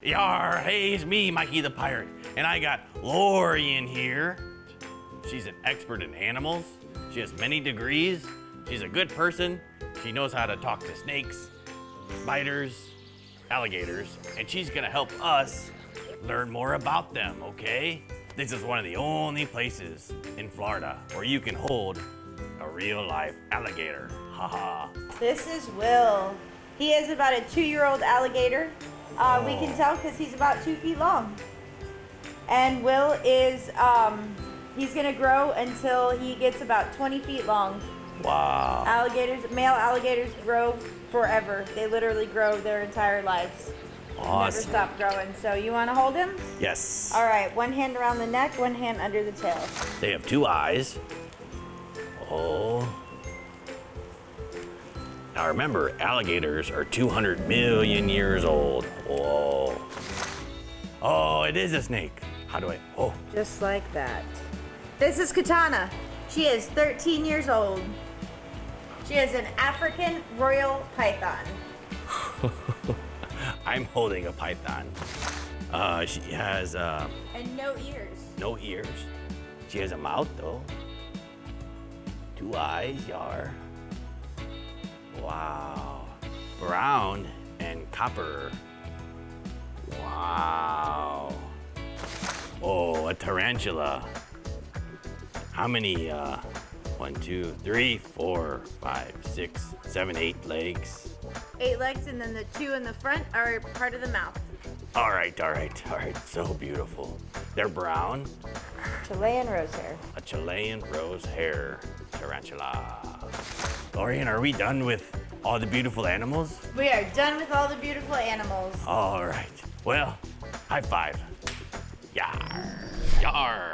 Yar, hey, it's me, Mikey the Pirate, and I got Lori in here. She's an expert in animals. She has many degrees. She's a good person. She knows how to talk to snakes, spiders, alligators, and she's gonna help us learn more about them, okay? This is one of the only places in Florida where you can hold a real life alligator. Haha. This is Will. He is about a 2-year-old alligator. We can tell because he's about 2 feet long. And Will is, he's gonna grow until he gets about 20 feet long. Wow. Male alligators grow forever. They literally grow their entire lives. Awesome. Never stop growing. So you wanna hold him? Yes. All right, one hand around the neck, one hand under the tail. They have 2 eyes. Oh. Now remember, alligators are 200 million years old. Whoa. Oh, it is a snake. How do I, oh. Just like that. This is Katana. She is 13 years old. She is an African royal python. I'm holding a python. She has And no ears. no ears. She has a mouth though. 2 eyes, yar. Wow. Brown and copper. Wow. Oh, a tarantula. How many, 1, 2, 3, 4, 5, 6, 7, 8 legs? 8 legs, and then the 2 in the front are part of the mouth. All right. So beautiful. They're brown. Chilean rose hair. A Chilean rose hair tarantula. Dorian, are we done with all the beautiful animals? We are done with all the beautiful animals. All right. Well, high five. Yar. Yar.